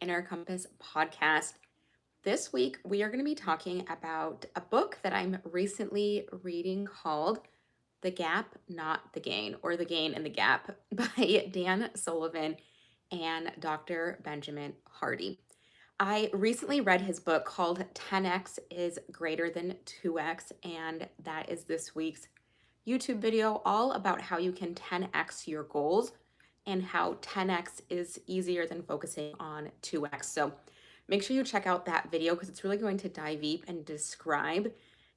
Inner Compass podcast. This week, we are going to be talking about a book that I'm recently reading called The Gap, Not the Gain, or The Gain and the Gap by Dan Sullivan and Dr. Benjamin Hardy. I recently read his book called 10x is greater than 2x, and that is this week's YouTube video all about how you can 10x your goals and how 10x is easier than focusing on 2x. So make sure you check out that video because it's really going to dive deep and describe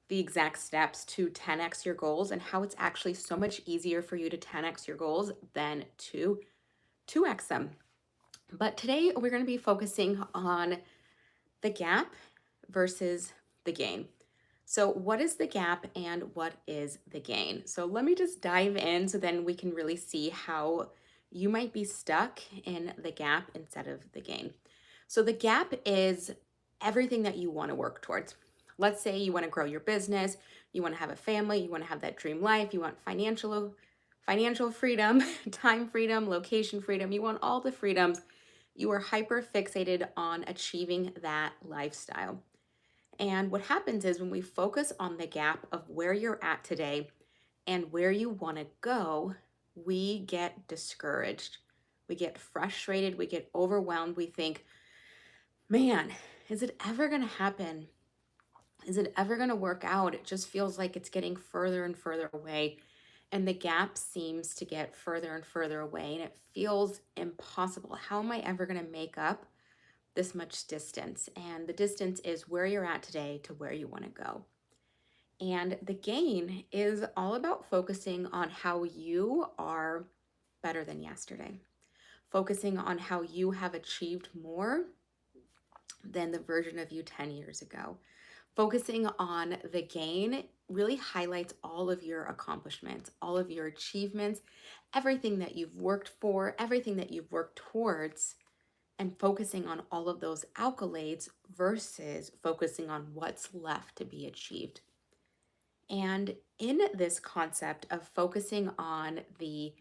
the exact steps to 10x your goals and how it's actually so much easier for you to 10x your goals than to 2x them. But today we're going to be focusing on the gap versus the gain. So what is the gap and what is the gain? So let me just dive in so then we can really see how you might be stuck in the gap instead of the gain. So the gap is everything that you want to work towards. Let's say you want to grow your business, you want to have a family, you want to have that dream life, you want financial freedom, time freedom, location freedom, you want all the freedoms. You are hyper fixated on achieving that lifestyle. And what happens is when we focus on the gap of where you're at today and where you want to go, we get discouraged. We get frustrated. We get overwhelmed. We think, man, is it ever going to happen? Is it ever going to work out? It just feels like it's getting further and further away. And the gap seems to get further and further away. And it feels impossible. How am I ever going to make up this much distance? And the distance is where you're at today to where you want to go. And the gain is all about focusing on how you are better than yesterday, focusing on how you have achieved more than the version of you 10 years ago. Focusing on the gain really highlights all of your accomplishments, all of your achievements, everything that you've worked for, everything that you've worked towards, and focusing on all of those accolades versus focusing on what's left to be achieved. And in this concept of focusing on the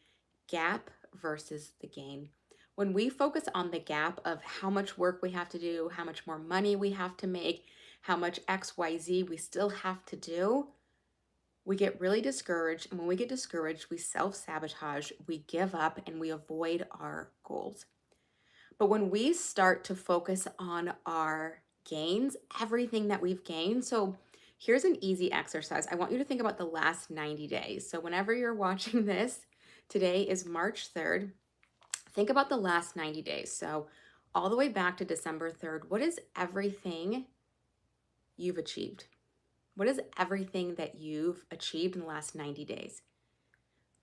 gap versus the gain, when we focus on the gap of how much work we have to do, how much more money we have to make, how much XYZ we still have to do, we get really discouraged. And when we get discouraged, we self-sabotage, we give up, and we avoid our goals. But when we start to focus on our gains, everything that we've gained, so here's an easy exercise. I want you to think about the last 90 days. So whenever you're watching this, today is March 3rd. Think about the last 90 days. So all the way back to December 3rd, what is everything you've achieved? What is everything that you've achieved in the last 90 days?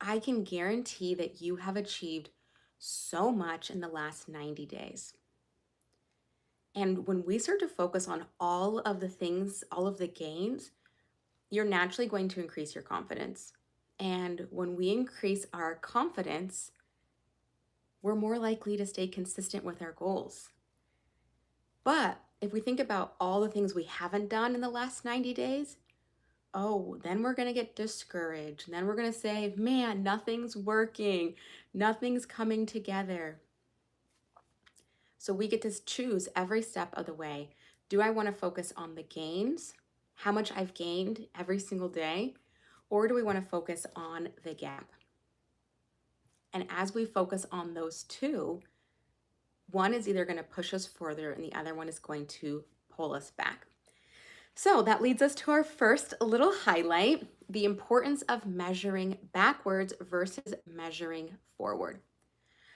I can guarantee that you have achieved so much in the last 90 days. And when we start to focus on all of the things, all of the gains, you're naturally going to increase your confidence. And when we increase our confidence, we're more likely to stay consistent with our goals. But if we think about all the things we haven't done in the last 90 days, then we're going to get discouraged. And then we're going to say, man, nothing's working. Nothing's coming together. So we get to choose every step of the way. Do I want to focus on the gains, how much I've gained every single day, or do we want to focus on the gap? And as we focus on those two, one is either going to push us further and the other one is going to pull us back. So that leads us to our first little highlight, the importance of measuring backwards versus measuring forward.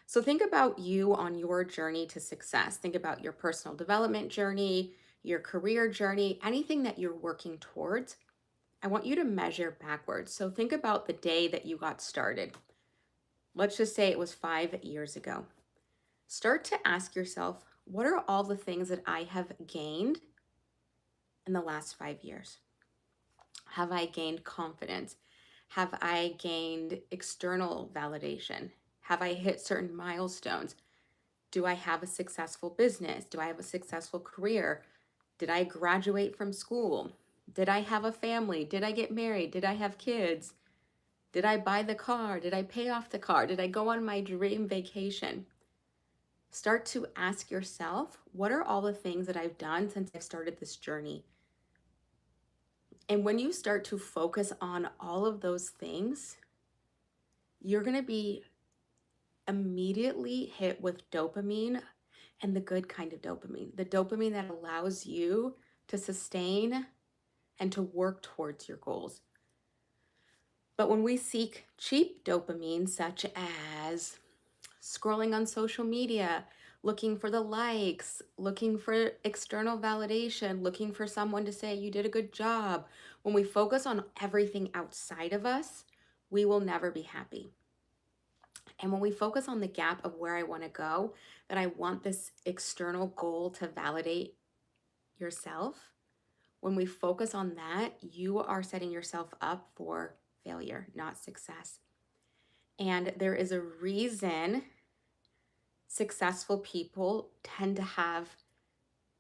So think about you on your journey to success. Think about your personal development journey, your career journey, anything that you're working towards. I want you to measure backwards. So think about the day that you got started. Let's just say it was 5 years ago. Start to ask yourself, what are all the things that I have gained in the last 5 years? Have I gained confidence? Have I gained external validation? Have I hit certain milestones? Do I have a successful business? Do I have a successful career? Did I graduate from school? Did I have a family? Did I get married? Did I have kids? Did I buy the car? Did I pay off the car? Did I go on my dream vacation? Start to ask yourself, what are all the things that I've done since I've started this journey? And when you start to focus on all of those things, you're going to be immediately hit with dopamine, and the good kind of dopamine, the dopamine that allows you to sustain and to work towards your goals. But when we seek cheap dopamine, such as scrolling on social media, looking for the likes, looking for external validation, looking for someone to say you did a good job, when we focus on everything outside of us, we will never be happy. And when we focus on the gap of where I want to go, that I want this external goal to validate yourself, when we focus on that, you are setting yourself up for failure, not success. And there is a reason successful people tend to have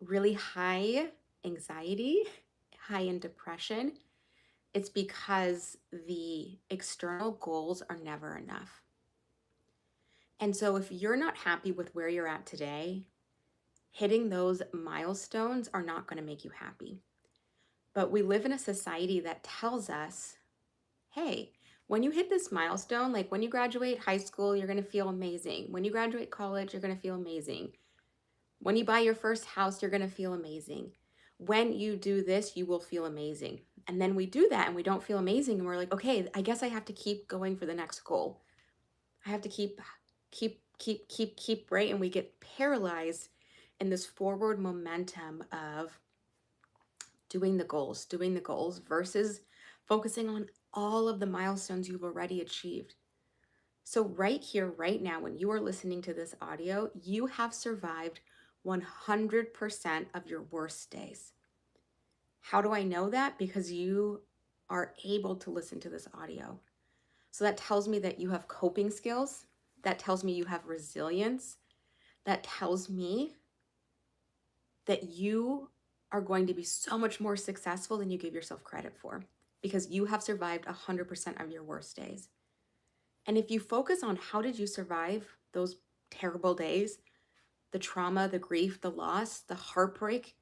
really high anxiety, high in depression. It's because the external goals are never enough. And so if you're not happy with where you're at today, hitting those milestones are not going to make you happy. But we live in a society that tells us, hey, when you hit this milestone, like when you graduate high school, you're going to feel amazing. When you graduate college, you're going to feel amazing. When you buy your first house, you're going to feel amazing. When you do this, you will feel amazing. And then we do that and we don't feel amazing. And we're like, okay, I guess I have to keep going for the next goal. I have to keep, right? And we get paralyzed in this forward momentum of doing the goals versus focusing on all of the milestones you've already achieved. So right here, right now, when you are listening to this audio, you have survived 100% of your worst days. How do I know that? Because you are able to listen to this audio. So that tells me that you have coping skills. That tells me you have resilience. That tells me that you are going to be so much more successful than you give yourself credit for, because you have survived 100% of your worst days. And if you focus on how did you survive those terrible days, the trauma, the grief, the loss, the heartbreak,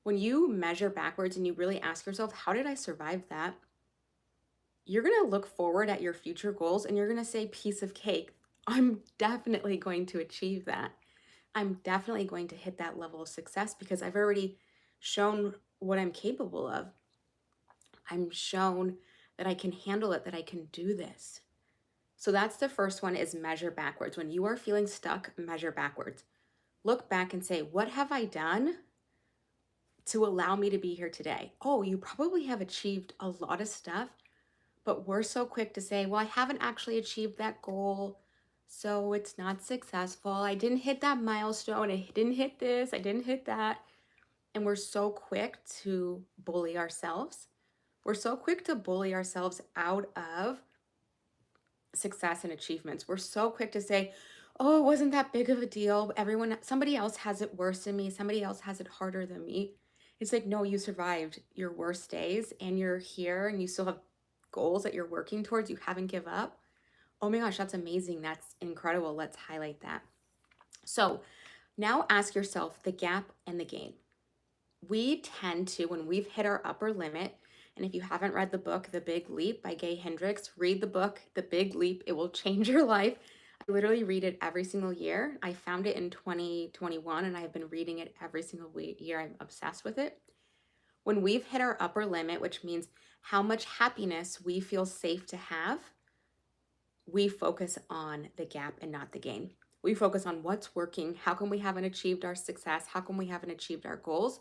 when you measure backwards and you really ask yourself, how did I survive that? You're going to look forward at your future goals and you're going to say, piece of cake. I'm definitely going to achieve that. I'm definitely going to hit that level of success because I've already shown what I'm capable of. I'm shown that I can handle it, that I can do this. So that's the first one, is measure backwards. When you are feeling stuck, measure backwards. Look back and say, what have I done to allow me to be here today? Oh, you probably have achieved a lot of stuff, but we're so quick to say, well, I haven't actually achieved that goal, so it's not successful. I didn't hit that milestone. I didn't hit this. I didn't hit that. And we're so quick to bully ourselves. We're so quick to bully ourselves out of success and achievements. We're so quick to say, oh, it wasn't that big of a deal. Somebody else has it worse than me. Somebody else has it harder than me. It's like, no, you survived your worst days and you're here and you still have goals that you're working towards. You haven't give up. Oh my gosh, that's amazing. That's incredible. Let's highlight that. So now ask yourself the gap and the gain. We tend to, when we've hit our upper limit, and if you haven't read the book, The Big Leap by Gay Hendricks, read the book, The Big Leap. It will change your life. I literally read it every single year. I found it in 2021 and I've been reading it every single year. I'm obsessed with it. When we've hit our upper limit, which means how much happiness we feel safe to have, we focus on the gap and not the gain. We focus on what's working. How come we haven't achieved our success? How come we haven't achieved our goals?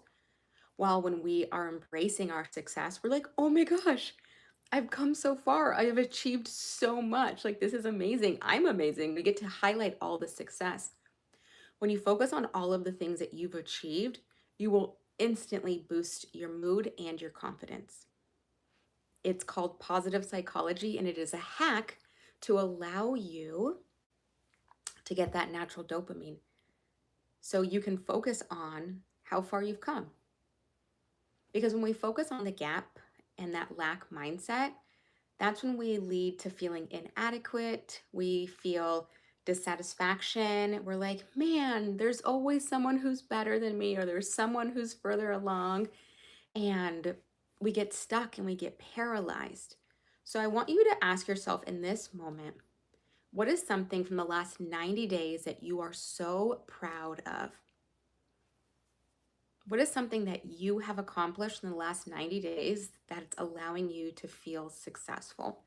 While when we are embracing our success, we're like, oh my gosh, I've come so far. I have achieved so much. Like, this is amazing. I'm amazing. We get to highlight all the success. When you focus on all of the things that you've achieved, you will instantly boost your mood and your confidence. It's called positive psychology, and it is a hack to allow you to get that natural dopamine so you can focus on how far you've come. Because when we focus on the gap and that lack mindset, that's when we lead to feeling inadequate. We feel dissatisfaction. We're like, man, there's always someone who's better than me, or there's someone who's further along. And we get stuck and we get paralyzed. So I want you to ask yourself in this moment, what is something from the last 90 days that you are so proud of? What is something that you have accomplished in the last 90 days that's allowing you to feel successful?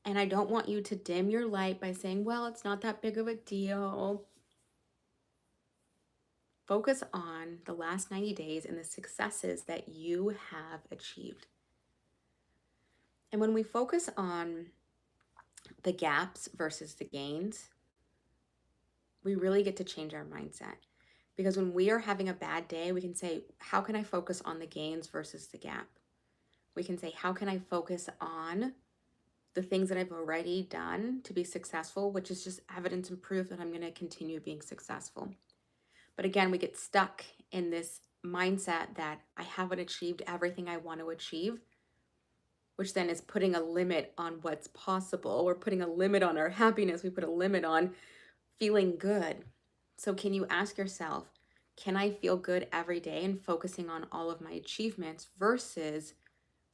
And I don't want you to dim your light by saying, well, it's not that big of a deal. Focus on the last 90 days and the successes that you have achieved. And when we focus on the gaps versus the gains, we really get to change our mindset. Because when we are having a bad day, we can say, how can I focus on the gains versus the gap? We can say, how can I focus on the things that I've already done to be successful, which is just evidence and proof that I'm going to continue being successful. But again, we get stuck in this mindset that I haven't achieved everything I want to achieve, which then is putting a limit on what's possible. We're putting a limit on our happiness. We put a limit on feeling good. So can you ask yourself, can I feel good every day and focusing on all of my achievements versus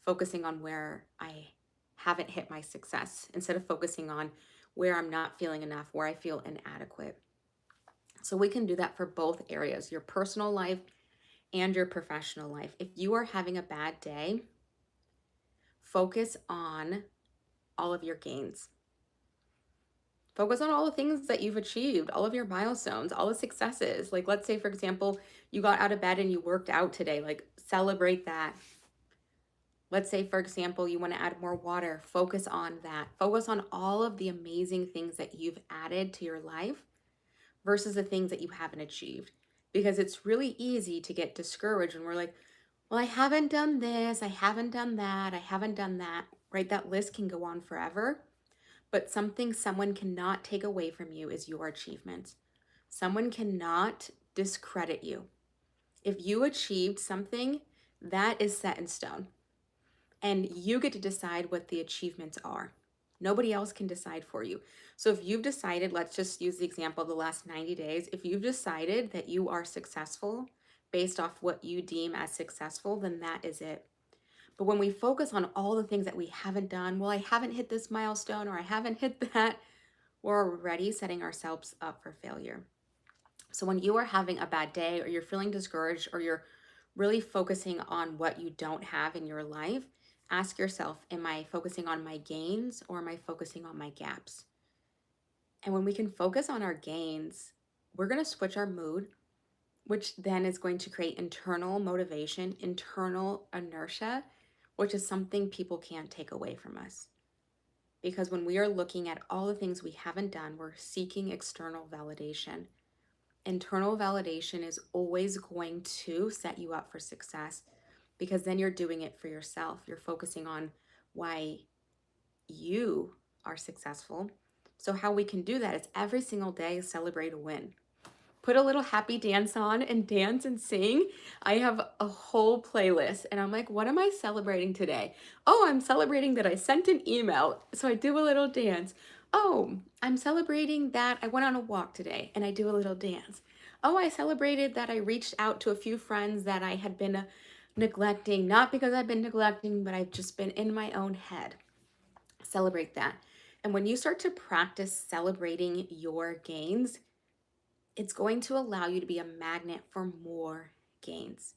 focusing on where I haven't hit my success, instead of focusing on where I'm not feeling enough, where I feel inadequate? So we can do that for both areas, your personal life and your professional life. If you are having a bad day, focus on all of your gains. Focus on all the things that you've achieved, all of your milestones, all the successes. Like, let's say, for example, you got out of bed and you worked out today, like celebrate that. Let's say, for example, you want to add more water, focus on that. Focus on all of the amazing things that you've added to your life versus the things that you haven't achieved. Because it's really easy to get discouraged when we're like, well, I haven't done this, I haven't done that, I haven't done that, right? That list can go on forever. But something someone cannot take away from you is your achievements. Someone cannot discredit you. If you achieved something, that is set in stone. And you get to decide what the achievements are. Nobody else can decide for you. So if you've decided, let's just use the example of the last 90 days, if you've decided that you are successful based off what you deem as successful, then that is it. But when we focus on all the things that we haven't done, well, I haven't hit this milestone or I haven't hit that, we're already setting ourselves up for failure. So when you are having a bad day or you're feeling discouraged or you're really focusing on what you don't have in your life, ask yourself, am I focusing on my gains or am I focusing on my gaps? And when we can focus on our gains, we're going to switch our mood, which then is going to create internal motivation, internal inertia, which is something people can't take away from us. Because when we are looking at all the things we haven't done, we're seeking external validation. Internal validation is always going to set you up for success because then you're doing it for yourself. You're focusing on why you are successful. So, how we can do that is every single day celebrate a win. Put a little happy dance on and dance and sing. I have a whole playlist and I'm like, what am I celebrating today? Oh, I'm celebrating that I sent an email. So I do a little dance. Oh, I'm celebrating that I went on a walk today and I do a little dance. Oh, I celebrated that I reached out to a few friends that I had been neglecting, not because I've been neglecting, but I've just been in my own head. Celebrate that. And when you start to practice celebrating your gains, it's going to allow you to be a magnet for more gains.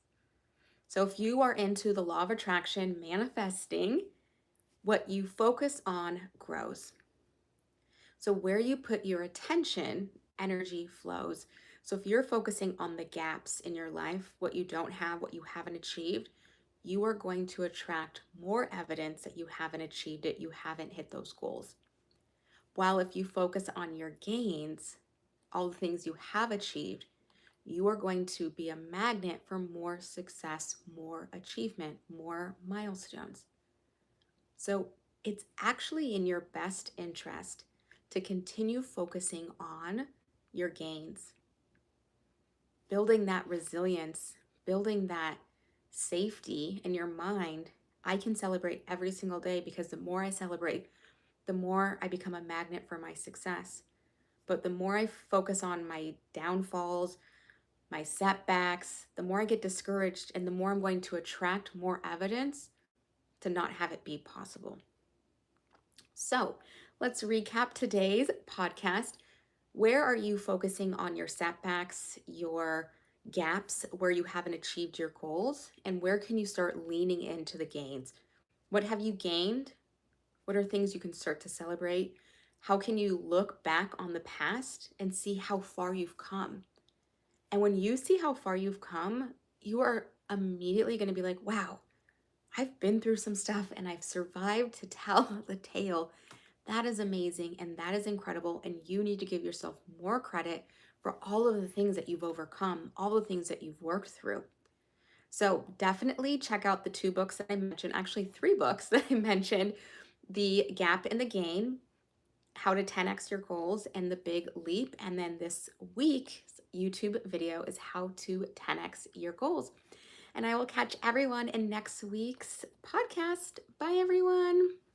So if you are into the law of attraction, manifesting, what you focus on grows. So where you put your attention, energy flows. So if you're focusing on the gaps in your life, what you don't have, what you haven't achieved, you are going to attract more evidence that you haven't achieved it, you haven't hit those goals. While if you focus on your gains, all the things you have achieved, you are going to be a magnet for more success, more achievement, more milestones. So it's actually in your best interest to continue focusing on your gains, building that resilience, building that safety in your mind. I can celebrate every single day because the more I celebrate, the more I become a magnet for my success. But the more I focus on my downfalls, my setbacks, the more I get discouraged and the more I'm going to attract more evidence to not have it be possible. So let's recap today's podcast. Where are you focusing on your setbacks, your gaps, where you haven't achieved your goals? And where can you start leaning into the gains? What have you gained? What are things you can start to celebrate? How can you look back on the past and see how far you've come? And when you see how far you've come, you are immediately going to be like, wow, I've been through some stuff and I've survived to tell the tale. That is amazing and that is incredible. And you need to give yourself more credit for all of the things that you've overcome, all the things that you've worked through. So definitely check out the 2 books that I mentioned, actually 3 books that I mentioned, The Gap and the Gain, How to 10x Your Goals, and The Big Leap. And then this week's YouTube video is How to 10x Your Goals. And I will catch everyone in next week's podcast. Bye, everyone.